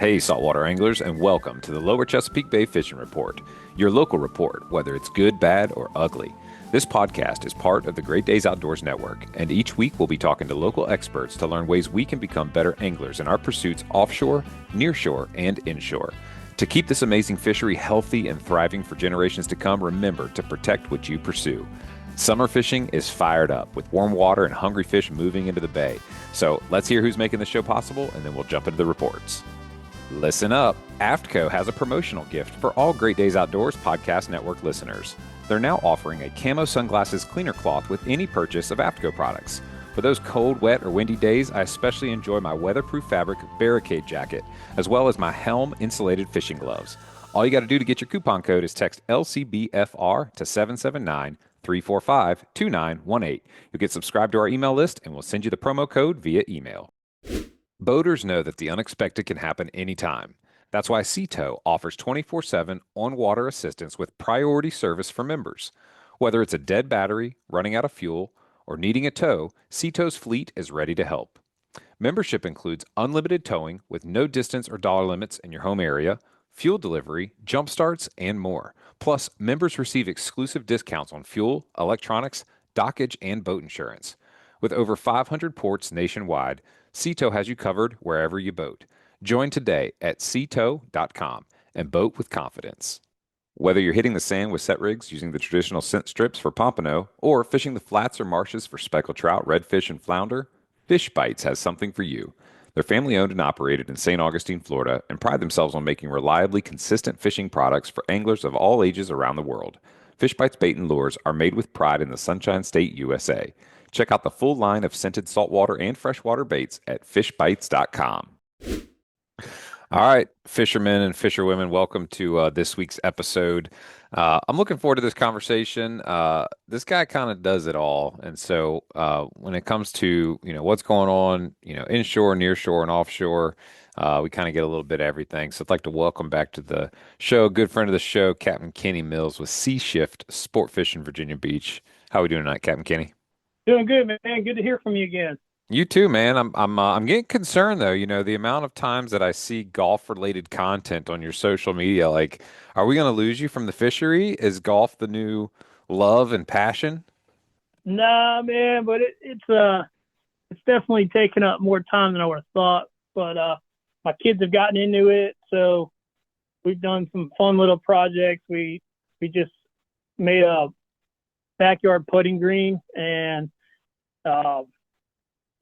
Hey, saltwater anglers, and welcome to the Lower Chesapeake Bay Fishing Report, your local report, whether it's good, bad, or ugly. This podcast is part of the Great Days Outdoors Network, and each week we'll be talking to local experts to learn ways we can become better anglers in our pursuits offshore, nearshore, and inshore. To keep this amazing fishery healthy and thriving for generations to come, remember to protect what you pursue. Summer fishing is fired up with warm water and hungry fish moving into the bay. So let's hear who's making the show possible, and then we'll jump into the reports. Listen up. AFTCO has a promotional gift for all Great Days Outdoors Podcast Network listeners. They're now offering a camo sunglasses cleaner cloth with any purchase of AFTCO products. For those cold, wet, or windy days, I especially enjoy my weatherproof fabric barricade jacket, as well as my Helm insulated fishing gloves. All you got to do to get your coupon code is text LCBFR to 779-345-2918. You'll get subscribed to our email list, and we'll send you the promo code via email. Boaters know that the unexpected can happen anytime. That's why SeaTow offers 24/7 on-water assistance with priority service for members. Whether it's a dead battery, running out of fuel, or needing a tow, SeaTow's fleet is ready to help. Membership includes unlimited towing with no distance or dollar limits in your home area, fuel delivery, jump starts, and more. Plus, members receive exclusive discounts on fuel, electronics, dockage, and boat insurance. With over 500 ports nationwide, SeaTow has you covered wherever you boat. Join today at seatow.com and boat with confidence. Whether you're hitting the sand with set rigs using the traditional scent strips for pompano or fishing the flats or marshes for speckled trout, redfish, and flounder, Fish Bites has something for you. They're family owned and operated in St. Augustine, Florida, and pride themselves on making reliably consistent fishing products for anglers of all ages around the world. Fish Bites bait and lures are made with pride in the Sunshine State, USA. Check out the full line of scented saltwater and freshwater baits at fishbites.com. All right, fishermen and fisherwomen, welcome to this week's episode. I'm looking forward to this conversation. This guy kind of does it all, and so when it comes to what's going on, inshore, nearshore, and offshore, we kind of get a little bit of everything. So I'd like to welcome back to the show, a good friend of the show, Captain Kenny Mills with Sea Shift Sport Fishing Virginia Beach. How are we doing tonight, Captain Kenny? Doing good, man. Good to hear from you again. You too, man. I'm getting concerned though. The amount of times that I see golf related content on your social media. Like, are we going to lose you from the fishery? Is golf the new love and passion? Nah, man, but it's definitely taken up more time than I would have thought. But my kids have gotten into it, so we've done some fun little projects. We just made a backyard putting green, and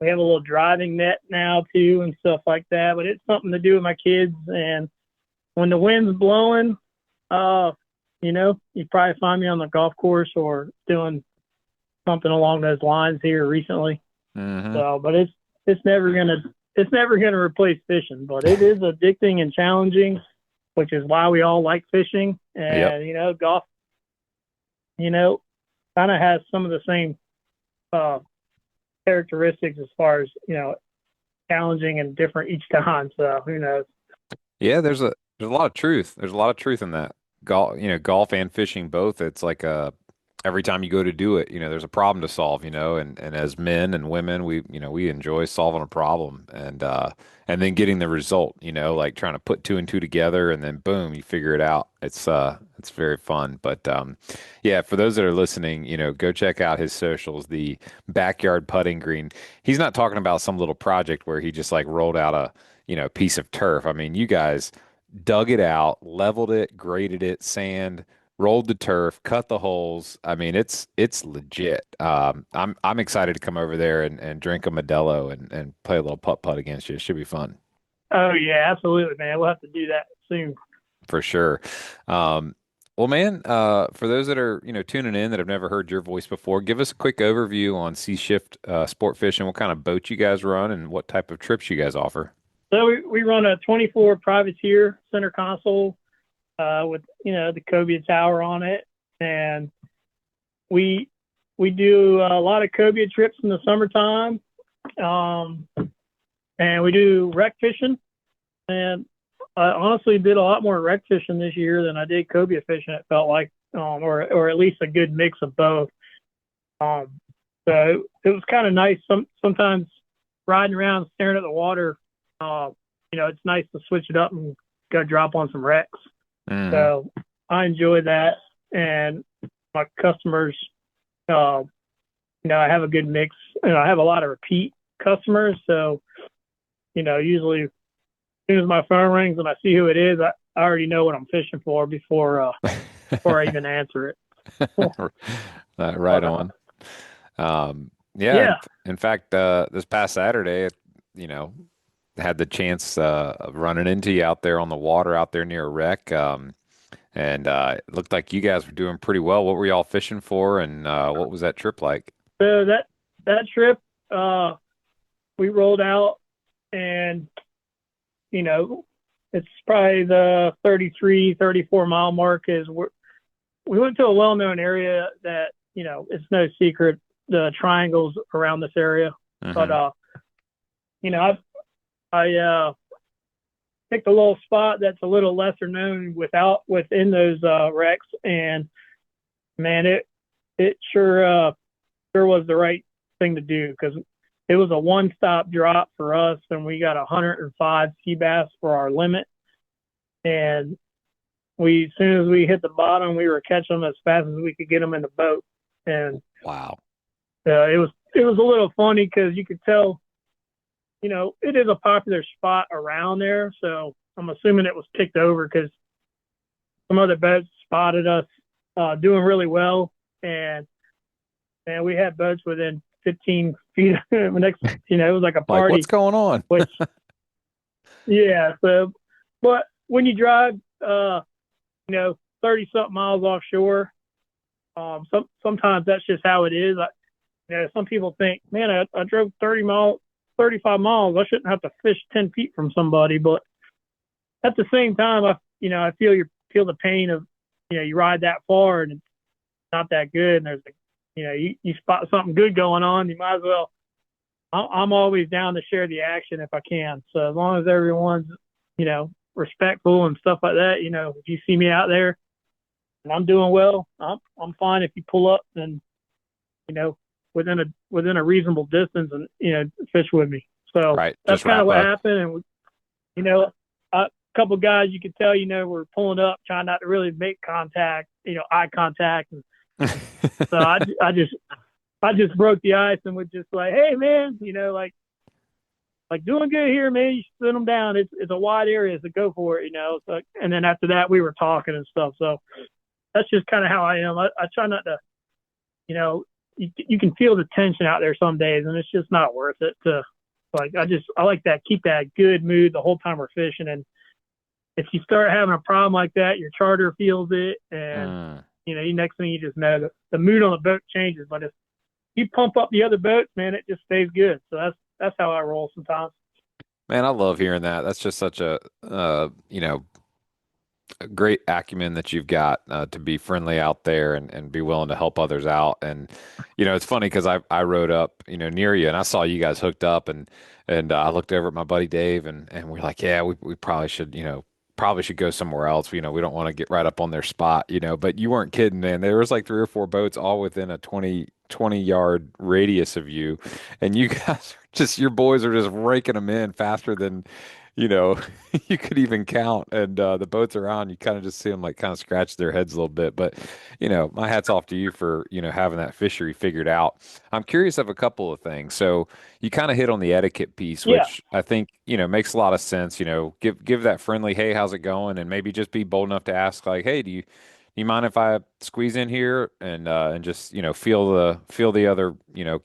we have a little driving net now too and stuff like that, but it's something to do with my kids. And when the wind's blowing, you probably find me on the golf course or doing something along those lines here recently. Mm-hmm. So, but it's never gonna replace fishing, but it is addicting and challenging, which is why we all like fishing. And, golf, kind of has some of the same, characteristics as far as challenging and different each time. So who knows? Yeah, there's a lot of truth. There's a lot of truth in that. Golf and fishing both. It's like every time you go to do it, there's a problem to solve, and as men and women, we enjoy solving a problem and then getting the result, like trying to put two and two together and then boom, you figure it out. It's very fun. But yeah, for those that are listening, go check out his socials, the backyard putting green. He's not talking about some little project where he just like rolled out a piece of turf. I mean, you guys dug it out, leveled it, graded it, sand, rolled the turf, cut the holes. I mean, it's legit. I'm excited to come over there and drink a Modelo and play a little putt against you. It should be fun. Oh yeah, absolutely, man. We'll have to do that soon. For sure. Well, man, for those that are tuning in that have never heard your voice before, give us a quick overview on Sea Shift Sport Fishing. What kind of boat you guys run and what type of trips you guys offer? So we run a 24 privateer center console with the cobia tower on it, and we do a lot of cobia trips in the summertime, and we do wreck fishing. And I honestly did a lot more wreck fishing this year than I did cobia fishing. It felt like, or at least a good mix of both. So it was kind of nice. Sometimes riding around staring at the water it's nice to switch it up and go drop on some wrecks. Mhm. So I enjoy that. And my customers, I have a good mix, and I have a lot of repeat customers. So, usually as soon as my phone rings and I see who it is, I already know what I'm fishing for before I even answer it. Right But on. Yeah, yeah, in fact, this past Saturday, you know, had the chance of running into you out there on the water out there near a wreck. And it looked like you guys were doing pretty well. What were y'all fishing for, and what was that trip like? so that trip, we rolled out, and you know, it's probably the 33, 34 mile mark. We went to a well-known area that it's no secret the triangles around this area, but Hmm. you know, I picked a little spot that's a little lesser known within those wrecks, and man, it sure was the right thing to do because it was a one-stop drop for us, and we got 105 sea bass for our limit. And as soon as we hit the bottom, we were catching them as fast as we could get them in the boat. And Wow. it was a little funny because you could tell, it is a popular spot around there. So I'm assuming it was picked over because some other boats spotted us doing really well, and we had boats within 15 feet. Next, it was like a Like, what's party. going on? Which, yeah. So, but when you drive, 30 something miles offshore, sometimes that's just how it is. Some people think, man, I drove 35 miles. I shouldn't have to fish 10 feet from somebody. But at the same time, I feel the pain of, you ride that far and it's not that good. And there's, you spot something good going on, you might as well. I'm always down to share the action if I can. So as long as everyone's, respectful and stuff like that, if you see me out there and I'm doing well, I'm fine if you pull up and, within a reasonable distance and, fish with me. So Right. that's Just kind of wrap what up. happened. And, a couple guys, you could tell, we're pulling up, trying not to really make contact, eye contact. And so I just broke the ice and was just like, hey man, like doing good here, man. You should send them down. It's a wide area, so go for it, So, and then after that, we were talking and stuff. So that's just kind of how I am. I try not to, you can feel the tension out there some days, and it's just not worth it to. I like that, keep that good mood the whole time we're fishing. And if you start having a problem like that, your charter feels it, and Mm. next thing you just know, the mood on the boat changes. But if you pump up the other boats, man, it just stays good. So that's how I roll sometimes. Man, I love hearing that. That's just such a great acumen that you've got to be friendly out there and be willing to help others out. And it's funny because I rode up near you and I saw you guys hooked up and I looked over at my buddy Dave and we're like, yeah, we probably should probably should go somewhere else. We don't want to get right up on their spot, but you weren't kidding, man. There was like three or four boats all within a 20 yard radius of you, and you guys are just your boys are just raking them in faster than you know, you could even count. And the boats around, you kind of just see them like kind of scratch their heads a little bit. But, my hat's off to you for, having that fishery figured out. I'm curious of a couple of things. So you kind of hit on the etiquette piece, Yeah, which I think, makes a lot of sense. Give that friendly, hey, how's it going? And maybe just be bold enough to ask like, hey, do you mind if I squeeze in here and just feel the other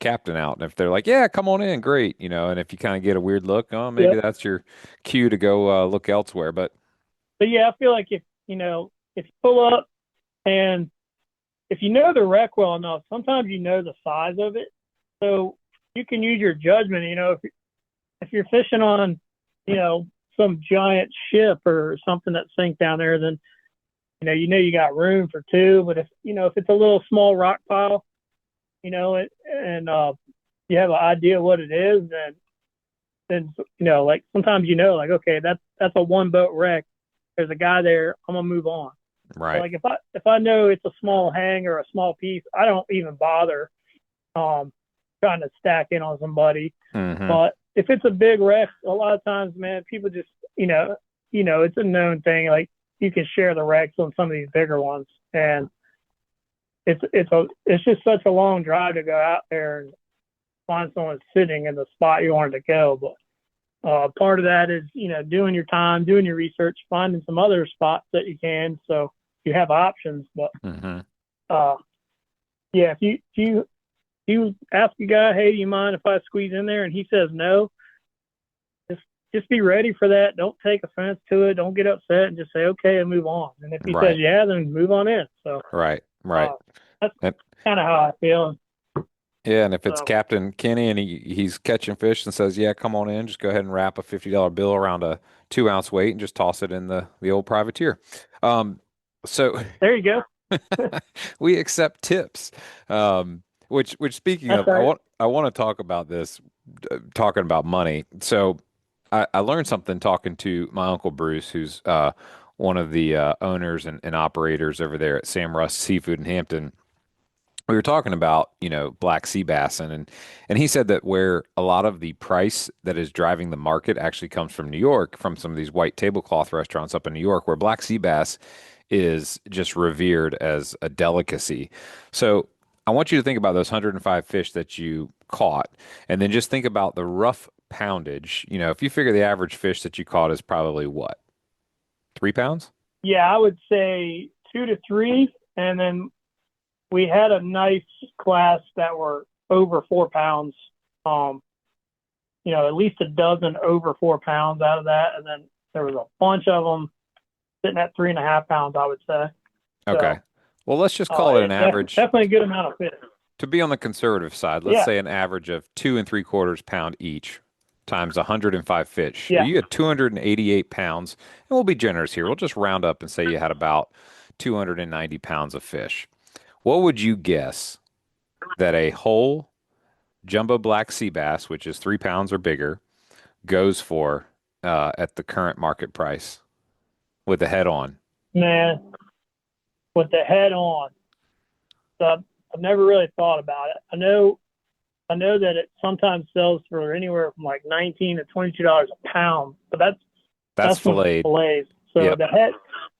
captain out? And if they're like, yeah, come on in, great, and if you kind of get a weird look, oh, maybe yeah. that's your cue to go look elsewhere. But But yeah, I feel like if you pull up and if you know the wreck well enough, sometimes you know the size of it, so you can use your judgment. If you're fishing on, some giant ship or something that sinks down there, then you got room for two. But if it's a little small rock pile, and you have an idea what it is, then like sometimes like okay, that's a one boat wreck. There's a guy there. I'm gonna move on. So right. like if I know it's a small hang or a small piece, I don't even bother trying to stack in on somebody. Hmm. But if it's a big wreck, a lot of times, man, people just, it's a known thing. Like you can share the wrecks on some of these bigger ones, and it's just such a long drive to go out there and find someone sitting in the spot you wanted to go. But part of that is, doing your time, doing your research, finding some other spots that you can, so you have options. But yeah, if you ask a guy, hey, do you mind if I squeeze in there, and he says no, just be ready for that. Don't take offense to it. Don't get upset, and just say okay and move on. And if he says yeah, then move on in. So right. That's kind of how I feel. Yeah, and if it's Captain Kenny and he's catching fish and says, yeah, come on in, just go ahead and wrap a $50 bill around a 2-ounce weight and just toss it in the old privateer. So there you go. we accept tips. Which speaking That's of, right. I want to talk about this, talking about money. So I learned something talking to my Uncle Bruce, who's one of the owners and operators over there at Sam Russ Seafood in Hampton. We were talking about, black sea bass, and he said that where a lot of the price that is driving the market actually comes from New York, from some of these white tablecloth restaurants up in New York, where black sea bass is just revered as a delicacy. So I want you to think about those 105 fish that you caught, and then just think about the rough poundage. If you figure the average fish that you caught is probably what, 3 pounds? Yeah, I would say 2 to 3, and then we had a nice class that were over 4 pounds. At least a dozen over 4 pounds out of that, and then there was a bunch of them sitting at 3.5 pounds, I would say. Okay. So, Well, let's just call it an average. Definitely a good amount of fish. To be on the conservative side, let's say an average of 2 3/4 pound each times 105 fish. Yeah. You had 288 pounds, and we'll be generous here. We'll just round up and say you had about 290 pounds of fish. What would you guess that a whole jumbo black sea bass, which is 3 pounds or bigger, goes for at the current market price with the head on? Man, with the head on. So I've never really thought about it. I know that it sometimes sells for anywhere from like $19 to $22 a pound, but that's filleted. Fillets. So Yep.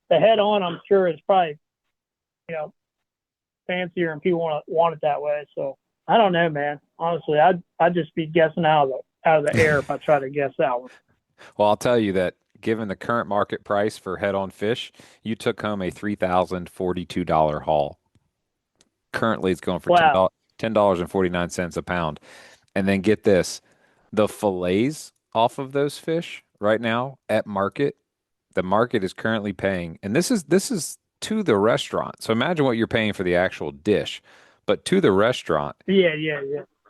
the head on, I'm sure is probably fancier, and people want it that way. So I don't know, man. Honestly, I'd just be guessing out of the air if I try to guess that one. Well, I'll tell you that given the current market price for head-on fish, you took home a $3,042 haul. Currently, it's going for Wow. $10.49 a pound. And then get this, the fillets off of those fish right now at market, the market is currently paying, and this is to the restaurant. So imagine what you're paying for the actual dish, but to the restaurant Yeah.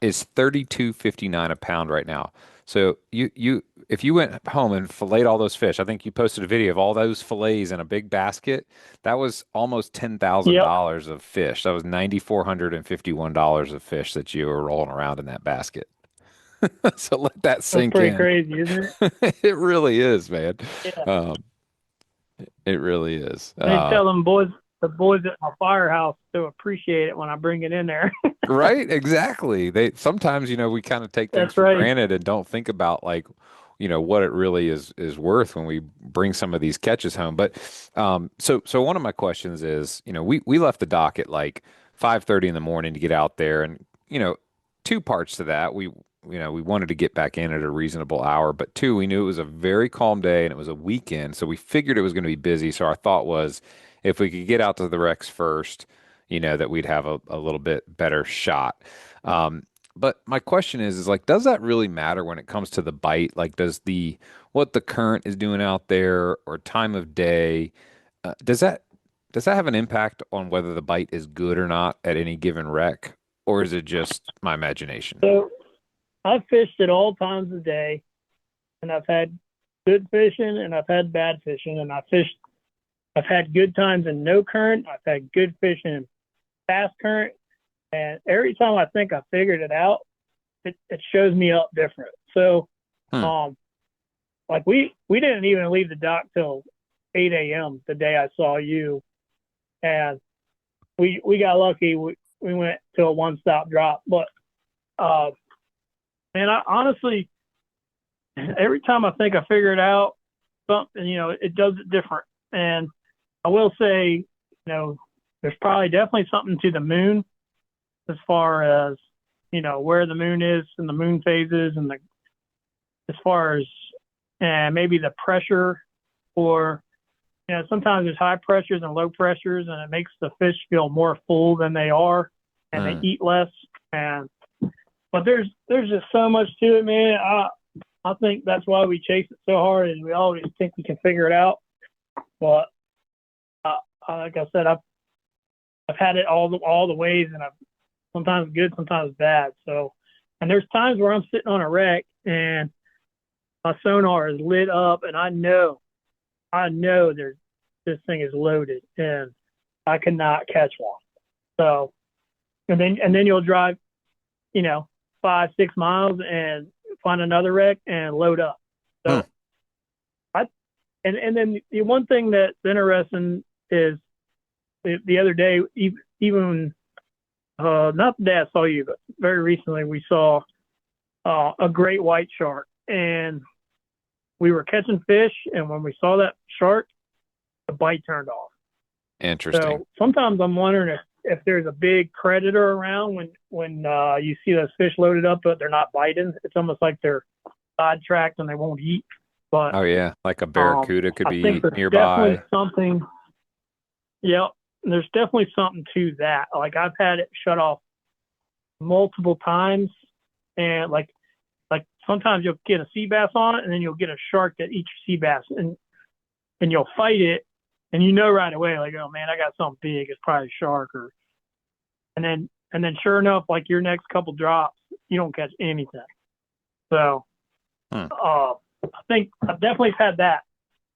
is 32.59 a pound right now. So you if you went home and filleted all those fish, I think you posted a video of all those fillets in a big basket. That was almost Yep. $10,000 of fish. That was $9,451 of fish that you were rolling around in that basket. So let that That's sink pretty in. crazy, isn't It really is, man. it? Yeah. Um, it really is. They tell the boys at my firehouse to appreciate it when I bring it in there. Right? Exactly. They sometimes, we kind of take things That's for right. granted and don't think about like, what it really is worth when we bring some of these catches home. But so one of my questions is, we left the dock at like 5:30 in the morning to get out there, and two parts to that. We wanted to get back in at a reasonable hour, but two, we knew it was a very calm day and it was a weekend, so we figured it was going to be busy. So our thought was, if we could get out to the wrecks first, that we'd have a little bit better shot. But my question is like, does that really matter when it comes to the bite? Like, does what the current is doing out there or time of day, does that have an impact on whether the bite is good or not at any given wreck, or is it just my imagination? So I've fished at all times of day, and I've had good fishing and I've had bad fishing, and I've had good times in no current. I've had good fishing in fast current, and every time I think I figured it out, it shows me up different. So, Hmm. like we didn't even leave the dock till 8 a.m. the day I saw you, and we got lucky. We went to a one-stop drop, but man, I honestly every time I think I figure it out, something, it does it different. And I will say, there's probably definitely something to the moon as far as, where the moon is and the moon phases and as far as, and maybe the pressure or, sometimes there's high pressures and low pressures and it makes the fish feel more full than they are and they eat less. But there's just so much to it, man. I think that's why we chase it so hard, and we always think we can figure it out. But like I said, I've had it all the ways, and I've sometimes good, sometimes bad. So, and there's times where I'm sitting on a wreck and my sonar is lit up, and I know this thing is loaded, and I cannot catch one. So, and then you'll drive, 5-6 miles and find another wreck and load up. So, and then the one thing that's interesting is the other day, even not the day I saw you, but very recently we saw a great white shark, and we were catching fish, and when we saw that shark, the bite turned off. Interesting. So sometimes I'm wondering if there's a big predator around when you see those fish loaded up, but they're not biting. It's almost like they're sidetracked and they won't eat. But Oh yeah, like a barracuda could I be think there's nearby. definitely something. Yep, there's definitely something to that. Like I've had it shut off multiple times, and like sometimes you'll get a sea bass on it, and then you'll get a shark that eats your sea bass, and you'll fight it, and right away, like, oh man, I got something big. It's probably a shark, and then sure enough, like your next couple drops, you don't catch anything. So, I think I've definitely had that.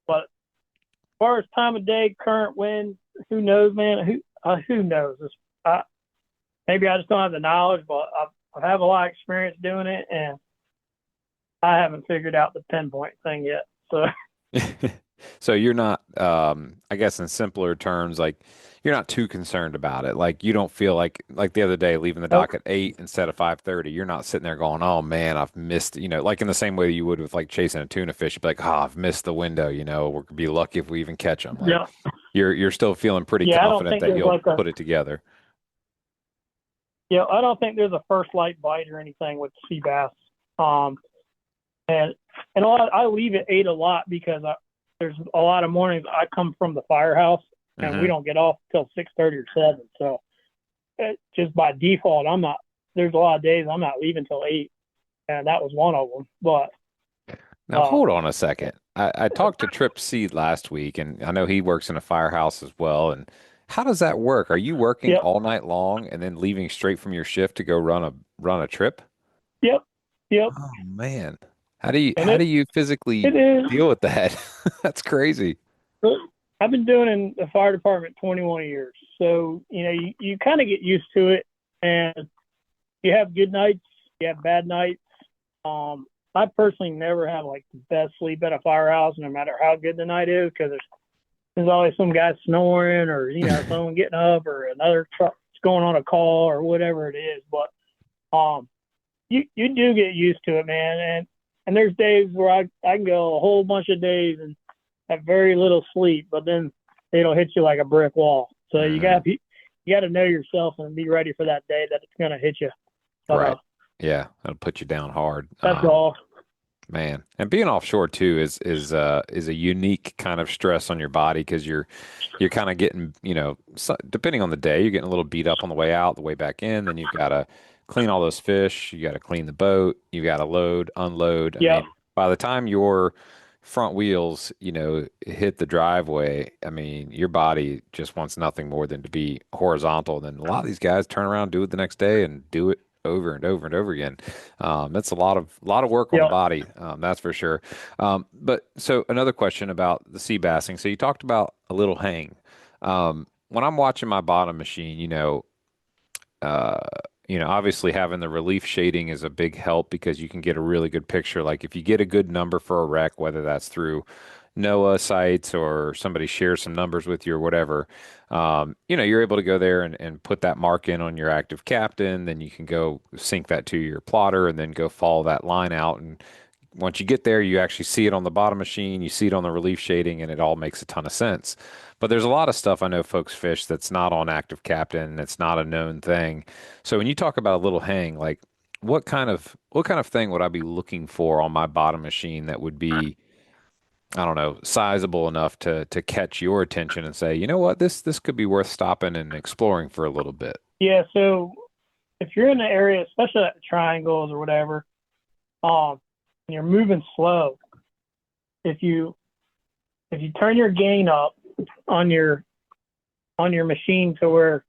But as far as time of day, current wind, who knows, man? Who knows? Maybe I just don't have the knowledge, but I have a lot of experience doing it, and I haven't figured out the pinpoint thing yet. So. So you're not, I guess in simpler terms, like you're not too concerned about it. Like you don't feel like the other day leaving the dock Nope. at 8 instead of 5:30. You're not sitting there going, "Oh man, I've missed," like in the same way that you would with like chasing a tuna fish. You'd be like, "Oh, I've missed the window." We're gonna be lucky if we even catch them. Like Yeah. you're still feeling pretty Yeah. I don't confident think that there's you'll like a. put it together. Yeah. I don't think there's a first light bite or anything with sea bass. And I leave at 8 a lot because there's a lot of mornings I come from the firehouse and we Hmm. don't get off till 6:30 or 7. So just by default, I'm not. There's a lot of days I'm not leaving till 8, and that was one of them. But Now hold on a second. I talked to Trip Seed last week, and I know he works in a firehouse as well. And how does that work? Are you working yep, all night long and then leaving straight from your shift to go run a trip? yep, yep, Oh man. How do and you physically it is. deal with that? That's crazy. I've been doing in the fire department 21 years, so you kind of get used to it, and you have good nights, you have bad nights. I personally never have like the best sleep at a firehouse, no matter how good the night is, because there's always some guy snoring, or someone getting up, or another truck going on a call, or whatever it is. But you do get used to it, man, and there's days where I can go a whole bunch of days and have very little sleep, but then it'll hit you like a brick wall. So Hmm. you got to know yourself and be ready for that day that it's gonna hit you. But Right. Yeah, that'll put you down hard. that's all. Man, and being offshore too is a unique kind of stress on your body because you're kind of getting, depending on the day, you're getting a little beat up on the way out, the way back in. Then you've got to clean all those fish. You got to clean the boat. You got to load, unload. I Yep. mean, by the time your front wheels, hit the driveway, I mean, your body just wants nothing more than to be horizontal. And then a lot of these guys turn around, do it the next day, and do it over and over and over again. That's a lot of work on the Yep. body, that's for sure. But so another question about the sea bassing. So you talked about a little hang. When I'm watching my bottom machine, uh, obviously having the relief shading is a big help because you can get a really good picture. Like if you get a good number for a wreck, whether that's through NOAA sites or somebody shares some numbers with you or whatever, you're able to go there and put that mark in on your active captain. Then you can go sync that to your plotter and then go follow that line out and once you get there, you actually see it on the bottom machine, you see it on the relief shading, and it all makes a ton of sense. But there's a lot of stuff I know folks fish that's not on active captain, it's not a known thing. So when you talk about a little hang, like what kind of thing would I be looking for on my bottom machine that would be, I don't know, sizable enough to catch your attention and say, you know what, this could be worth stopping and exploring for a little bit. Yeah. So if you're in the area, especially at the triangles or whatever, and you're moving slow, if you turn your gain up on your machine to where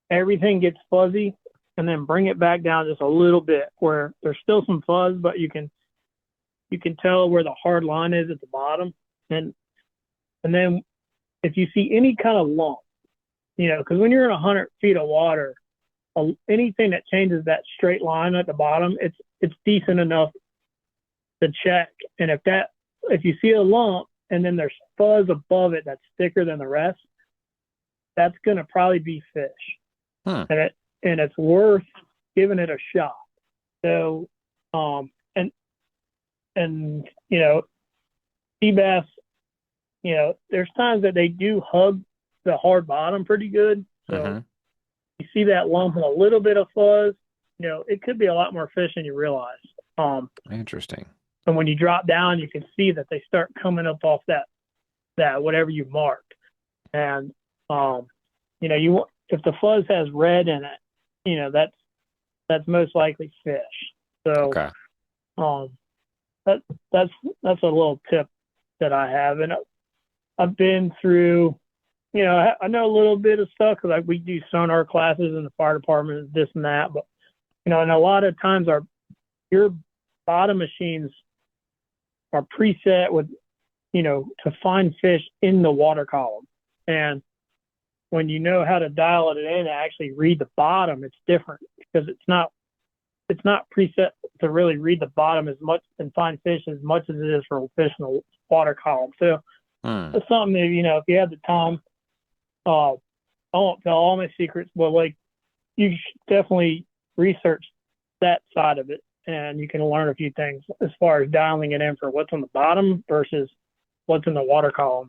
everything gets fuzzy, and then bring it back down just a little bit where there's still some fuzz, but you can tell where the hard line is at the bottom. And then if you see any kind of lump, because when you're in 100 feet of water, anything that changes that straight line at the bottom, it's decent enough to check. And if you see a lump and then there's fuzz above it that's thicker than the rest, that's going to probably be fish. Hmm. And it's worth giving it a shot. So, and sea bass, there's times that they do hug the hard bottom pretty good. So you see that lump and a little bit of fuzz, it could be a lot more fish than you realize. Interesting. And when you drop down, you can see that they start coming up off that whatever you marked. And if the fuzz has red in it, that's most likely fish. So Okay. that's a little tip that I have. And I've been through, I know a little bit of stuff because we do sonar classes in the fire department, this and that. But and a lot of times your bottom machines are preset with, to find fish in the water column. And when you know how to dial it in and actually read the bottom, it's different because it's not preset to really read the bottom as much and find fish as much as it is for fish in the water column. So it's something that, if you have the time, I won't tell all my secrets, but you should definitely research that side of it, and you can learn a few things as far as dialing it in for what's on the bottom versus what's in the water column.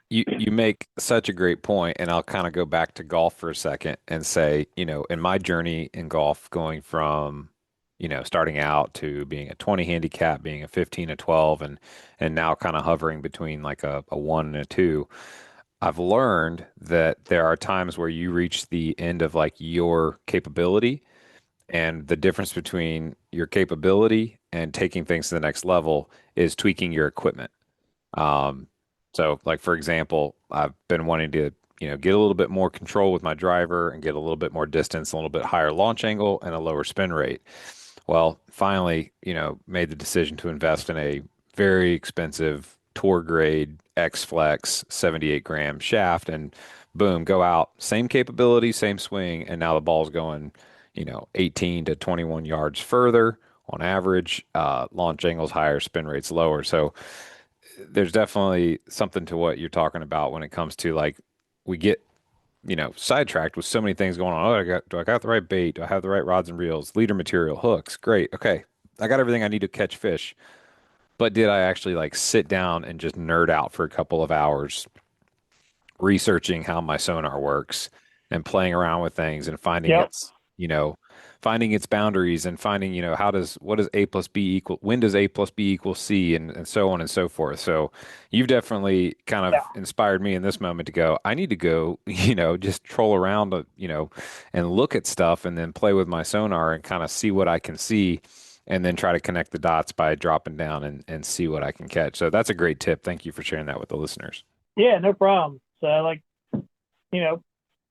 You make such a great point, and I'll kind of go back to golf for a second and say, in my journey in golf, going from, starting out to being a 20 handicap, being a 15, a 12, and now kind of hovering between like a 1 and a 2, I've learned that there are times where you reach the end of like your capability, and the difference between your capability and taking things to the next level is tweaking your equipment. Um, so like for example, I've been wanting to, get a little bit more control with my driver and get a little bit more distance, a little bit higher launch angle and a lower spin rate. Well, finally, made the decision to invest in a very expensive tour grade X Flex 78-gram shaft and boom, go out, same capability, same swing, and now the ball's going, 18 to 21 yards further on average, launch angles higher, spin rates lower. So there's definitely something to what you're talking about when it comes to like we get sidetracked with so many things going on. Do I got the right bait? Do I have the right rods and reels, leader material, hooks? Great. Okay. I got everything I need to catch fish. But did I actually like sit down and just nerd out for a couple of hours researching how my sonar works and playing around with things and Yep. finding its boundaries and finding, what does A plus B equal, when does A plus B equal C and so on and so forth. So you've definitely kind of Yeah. inspired me in this moment to go, I need to go, just troll around, and look at stuff and then play with my sonar and kind of see what I can see and then try to connect the dots by dropping down and see what I can catch. So that's a great tip. Thank you for sharing that with the listeners. Yeah, no problem. So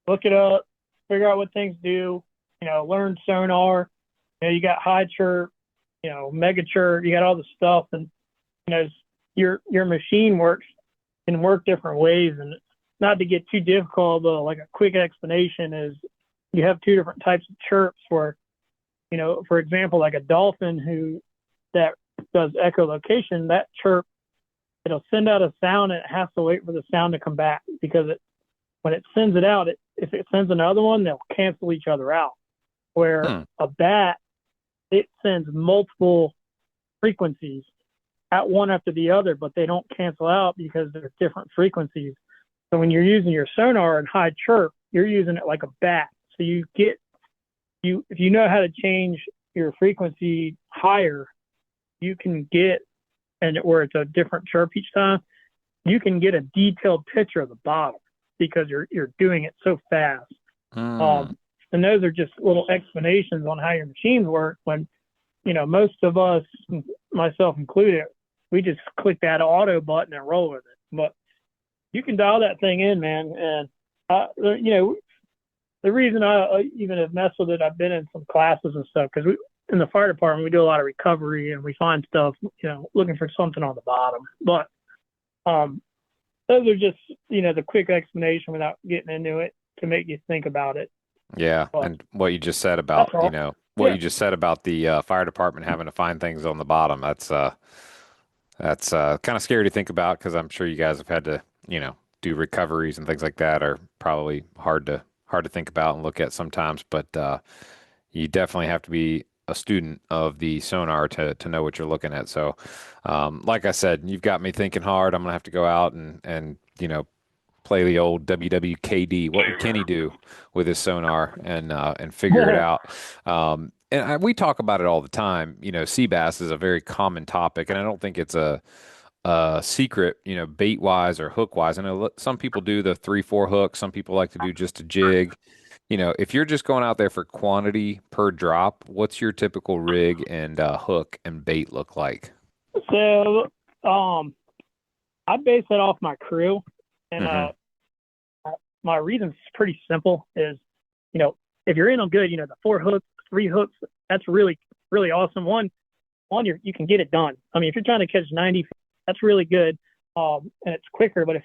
look it up, figure out what things do, learn sonar. You got high chirp, mega chirp, you got all the stuff, and your machine can work different ways. And not to get too difficult, but like a quick explanation is you have two different types of chirps where, for example, like a dolphin that does echolocation, that chirp, it'll send out a sound and it has to wait for the sound to come back because when it sends it out, if it sends another one, they'll cancel each other out. Where a bat, it sends multiple frequencies at one after the other, but they don't cancel out because they're different frequencies. So when you're using your sonar in high chirp, you're using it like a bat. So if you know how to change your frequency higher, you can get, and where it's a different chirp each time, you can get a detailed picture of the bottom because you're doing it so fast. And those are just little explanations on how your machines work when, most of us, myself included, we just click that auto button and roll with it. But you can dial that thing in, man. And, the reason I even have messed with it, I've been in some classes and stuff because in the fire department, we do a lot of recovery and we find stuff, looking for something on the bottom. But those are just, the quick explanation without getting into it to make you think about it. Yeah. But And what you just said about, you just said about the fire department having to find things on the bottom, that's kind of scary to think about because I'm sure you guys have had to, do recoveries and things like that are probably hard to think about and look at sometimes, but you definitely have to be a student of the sonar to know what you're looking at. So, like I said, you've got me thinking hard. I'm gonna have to go out and play the old WWKD. What would Kenny do with his sonar and figure it out? We talk about it all the time. Sea bass is a very common topic, and I don't think it's a secret, bait wise or hook wise. I know some people do the 3-4 hook. Some people like to do just a jig. If you're just going out there for quantity per drop, what's your typical rig and hook and bait look like? so I base it off my crew, and my reason's pretty simple. Is if you're in on good, the 4 hooks, 3 hooks, that's really really awesome. One, you can get it done. I mean, if you're trying to catch 90, that's really good, and it's quicker. But if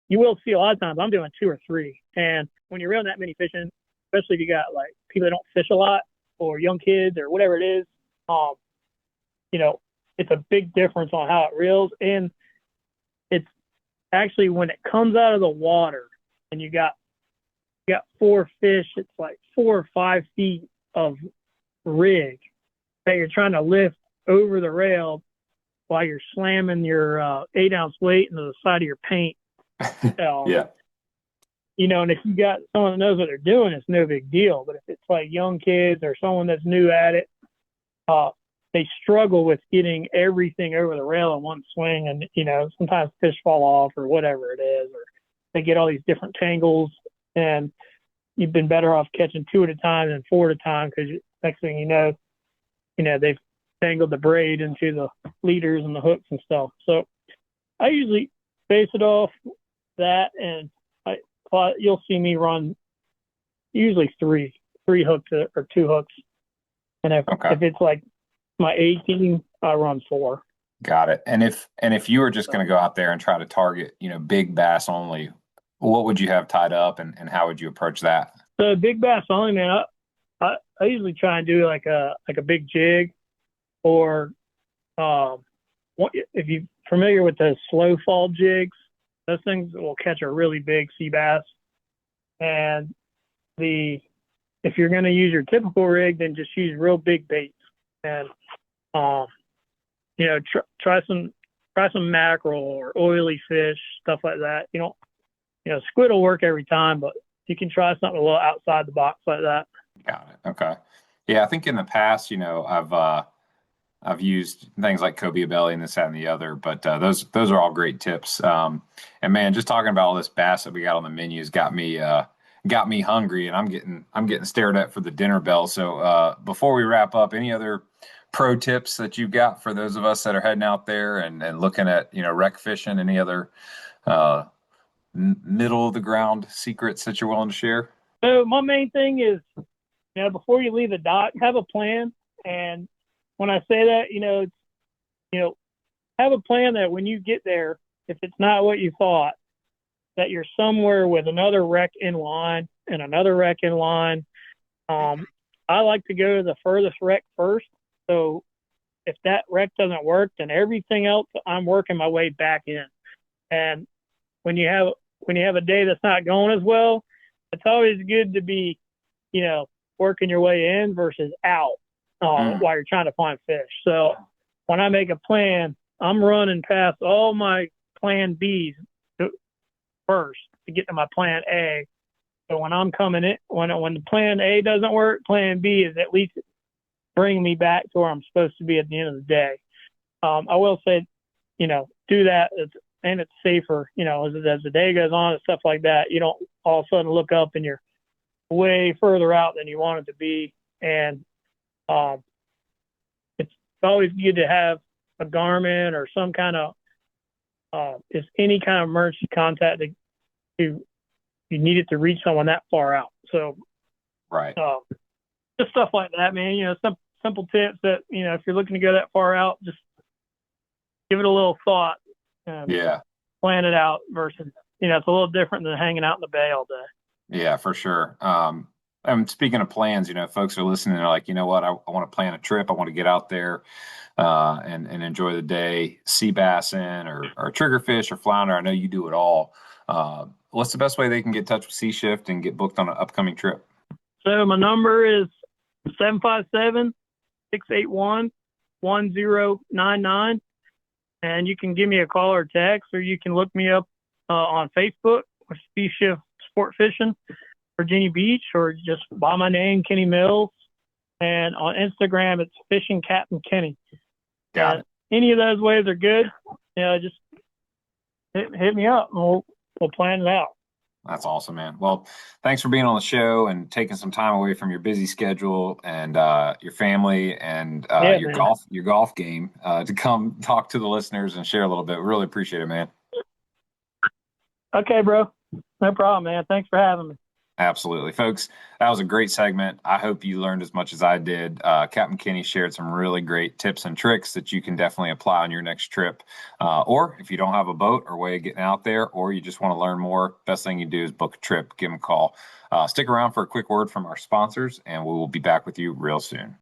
you will see a lot of times, I'm doing 2 or 3, and when you're reeling that many fishing, especially if you got like people that don't fish a lot or young kids or whatever it is, it's a big difference on how it reels. And it's actually when it comes out of the water and you got 4 fish, it's like 4 or 5 feet of rig that you're trying to lift over the rail while you're slamming your 8-ounce weight into the side of your paint. Yeah. And if you got someone that knows what they're doing, it's no big deal. But if it's like young kids or someone that's new at it, they struggle with getting everything over the rail in one swing. And, sometimes fish fall off or whatever it is, or they get all these different tangles. And you've been better off catching 2 at a time than 4 at a time because next thing you know, they've tangled the braid into the leaders and the hooks and stuff. So I usually base it off that, and you'll see me run usually three hooks or 2 hooks. And if it's like my 18, I run 4. Got it. And if you were just going to go out there and try to target, big bass only, what would you have tied up and how would you approach that? So big bass only, man, I usually try and do like a big jig, or if you're familiar with the slow fall jigs, those things will catch a really big sea bass. And if you're going to use your typical rig, then just use real big baits and try some mackerel or oily fish, stuff like that. Squid will work every time, but you can try something a little outside the box like that. Got it. Okay. Yeah, I think in the past, I've used things like cobia belly and this, that, and the other, but those are all great tips. And man, just talking about all this bass that we got on the menus got me hungry, and I'm getting stared at for the dinner bell. So before we wrap up, any other pro tips that you've got for those of us that are heading out there and looking at wreck fishing? Any other middle of the ground secrets that you're willing to share? So my main thing is, before you leave the dock, have a plan. And when I say that, have a plan that when you get there, if it's not what you thought, that you're somewhere with another wreck in line and another wreck in line. I like to go to the furthest wreck first. So if that wreck doesn't work, then everything else, I'm working my way back in. And when you have a day that's not going as well, it's always good to be, working your way in versus out while you're trying to find fish. So when I make a plan, I'm running past all my plan B's first to get to my plan A. So when I'm coming in, when the plan A doesn't work, plan B is at least bringing me back to where I'm supposed to be at the end of the day. I will say, do that, and it's safer, as the day goes on and stuff like that. You don't all of a sudden look up and you're way further out than you wanted to be. And it's always good to have a Garmin or some kind of if any kind of emergency contact to you needed to reach someone that far out. So Right. just stuff like that, man. Some simple tips that if you're looking to go that far out, just give it a little thought. Yeah. Plan it out versus it's a little different than hanging out in the bay all day. Yeah, for sure. And speaking of plans, folks are listening. They're like, you know what? I want to plan a trip. I want to get out there and enjoy the day, sea bassin or triggerfish or flounder. I know you do it all. What's the best way they can get in touch with Sea Shift and get booked on an upcoming trip? So my number is 757-681-1099. And you can give me a call or text, or you can look me up on Facebook with Sea Shift Sport Fishing, Virginia Beach, or just by my name, Kenny Mills. And on Instagram, it's Fishing Captain Kenny. Got it. Any of those ways are good. Just hit me up, and we'll plan it out. That's awesome, man. Well, thanks for being on the show and taking some time away from your busy schedule and your family and your golf game to come talk to the listeners and share a little bit. We really appreciate it, man. Okay, bro. No problem, man. Thanks for having me. Absolutely. Folks, that was a great segment. I hope you learned as much as I did. Captain Kenny shared some really great tips and tricks that you can definitely apply on your next trip. Or if you don't have a boat or way of getting out there, or you just want to learn more, best thing you do is book a trip, give them a call. Stick around for a quick word from our sponsors, and we will be back with you real soon.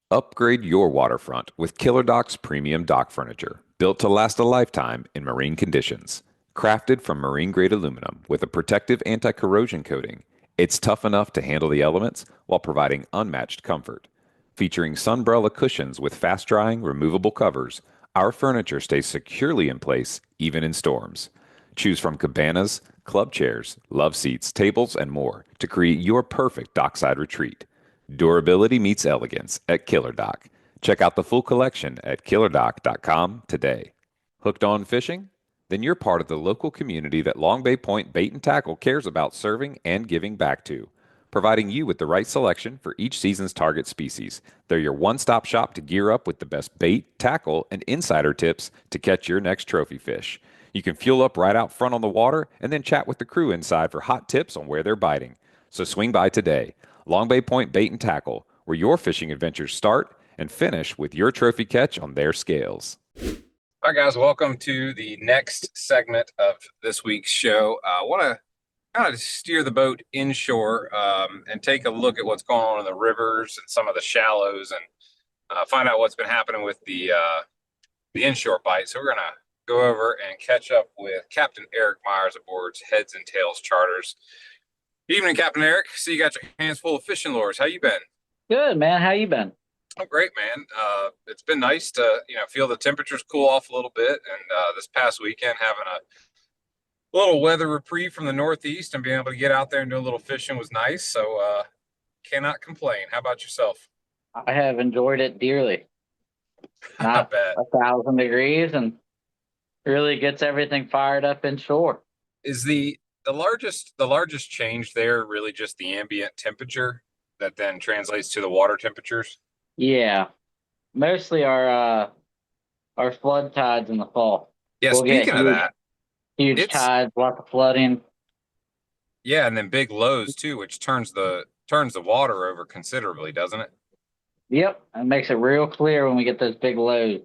Upgrade your waterfront with Killer Doc's premium dock furniture, built to last a lifetime in marine conditions. Crafted from marine-grade aluminum with a protective anti-corrosion coating, it's tough enough to handle the elements while providing unmatched comfort. Featuring sunbrella cushions with fast-drying, removable covers, our furniture stays securely in place even in storms. Choose from cabanas, club chairs, love seats, tables, and more to create your perfect dockside retreat. Durability meets elegance at Killer Doc. Check out the full collection at killerdoc.com today. Hooked on fishing? Then you're part of the local community that Long Bay Point Bait and Tackle cares about serving and giving back to, providing you with the right selection for each season's target species. They're your one-stop shop to gear up with the best bait, tackle, and insider tips to catch your next trophy fish. You can fuel up right out front on the water and then chat with the crew inside for hot tips on where they're biting. So swing by today. Long Bay Point Bait and Tackle, where your fishing adventures start and finish with your trophy catch on their scales. All right, guys, welcome to the next segment of this week's show. I want to kind of steer the boat inshore and take a look at what's going on in the rivers and some of the shallows and find out what's been happening with the inshore bite. So we're going to go over and catch up with Captain Eric Myers aboard Heads and Tails Charters. Evening, Captain Eric. See you got your hands full of fishing lures. How you been? Good, man. How you been? Oh, great, man. It's been nice to, feel the temperatures cool off a little bit. And this past weekend, having a little weather reprieve from the Northeast and being able to get out there and do a little fishing was nice. So cannot complain. How about yourself? I have enjoyed it dearly. Not bad. 1,000 degrees and really gets everything fired up inshore. Is the largest change there really just the ambient temperature that then translates to the water temperatures? Yeah, mostly our flood tides in the fall. Yeah, speaking of that, huge tides, lots of flooding. Yeah, and then big lows too, which turns the water over considerably, doesn't it? Yep, it makes it real clear when we get those big lows.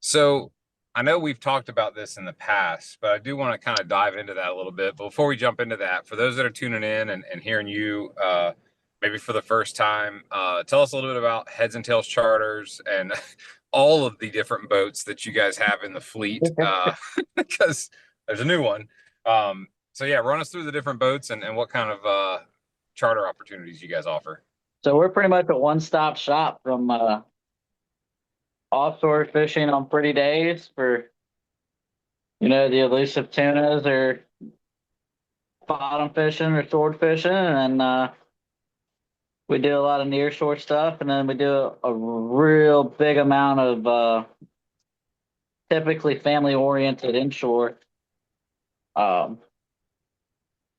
So I know we've talked about this in the past, but I do want to kind of dive into that a little bit. But before we jump into that, for those that are tuning in and hearing you maybe for the first time, tell us a little bit about Heads and Tails Charters and all of the different boats that you guys have in the fleet, because there's a new one. So yeah, run us through the different boats and what kind of charter opportunities you guys offer. So we're pretty much a one-stop shop from offshore fishing on pretty days for, the elusive tunas or bottom fishing or sword fishing. And we do a lot of nearshore stuff. And then we do a real big amount of typically family oriented inshore, um,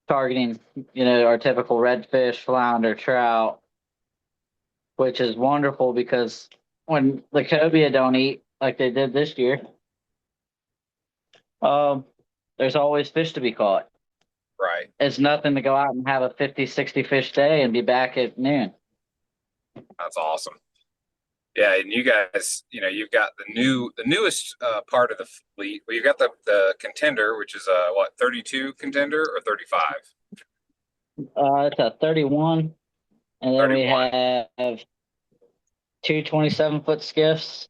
targeting, our typical redfish, flounder, trout, which is wonderful because when the cobia don't eat like they did this year, there's always fish to be caught. Right. It's nothing to go out and have a 50, 60 fish day and be back at noon. That's awesome. Yeah, and you guys, you've got the newest part of the fleet. Well, you've got the contender, which is a 32 contender or 35? It's a 31, and then 31. we have two 27-foot skiffs,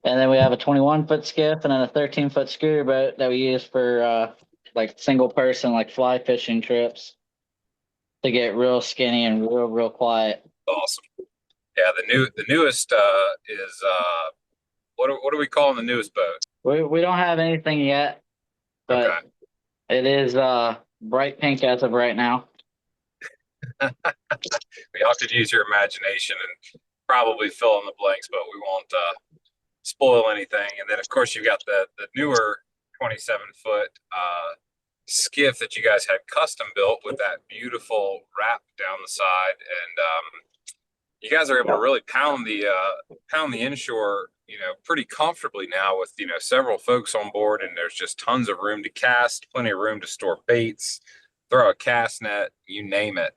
and then we have a 21-foot skiff and then a 13-foot scooter boat that we use for like single person, like fly fishing trips to get real skinny and real quiet. Awesome. Yeah, the newest is what are we calling the newest boat? We don't have anything yet, but Okay. it is bright pink as of right now. We have to use your imagination and probably fill in the blanks, but we won't spoil anything. And then, of course, you've got the newer 27-foot skiff that you guys had custom built with that beautiful wrap down the side, and you guys are able to really pound the inshore, pretty comfortably now with several folks on board, and there's just tons of room to cast, plenty of room to store baits, throw a cast net, you name it.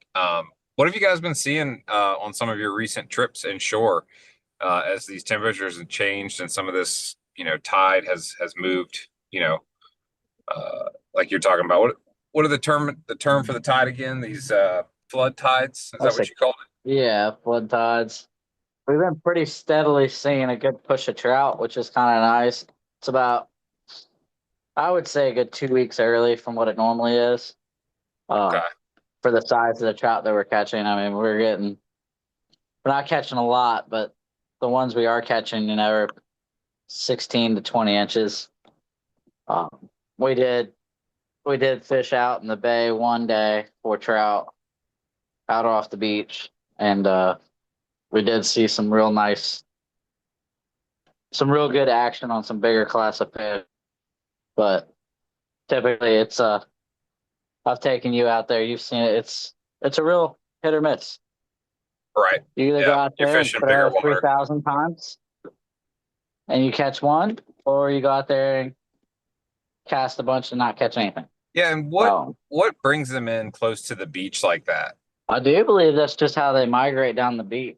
What have you guys been seeing on some of your recent trips inshore as these temperatures have changed and some of this tide has moved? Like you're talking about. What are the term for the tide again? These flood tides? Is that what you call it? Yeah, flood tides. We've been pretty steadily seeing a good push of trout, which is kind of nice. It's about, I would say, a good 2 weeks early from what it normally is. Okay. For the size of the trout that we're catching. I mean, we're not catching a lot, but the ones we are catching, are 16 to 20 inches. We did fish out in the bay one day for trout out off the beach, and we did see some real good action on some bigger class of fish. But typically it's I've taken you out there, you've seen it, it's a real hit or miss. Right. You either go out there and fishing bigger throw water. 3,000 times and you catch one, or you go out there and cast a bunch and not catch anything. Yeah, and what brings them in close to the beach like that? I do believe that's just how they migrate down the beach.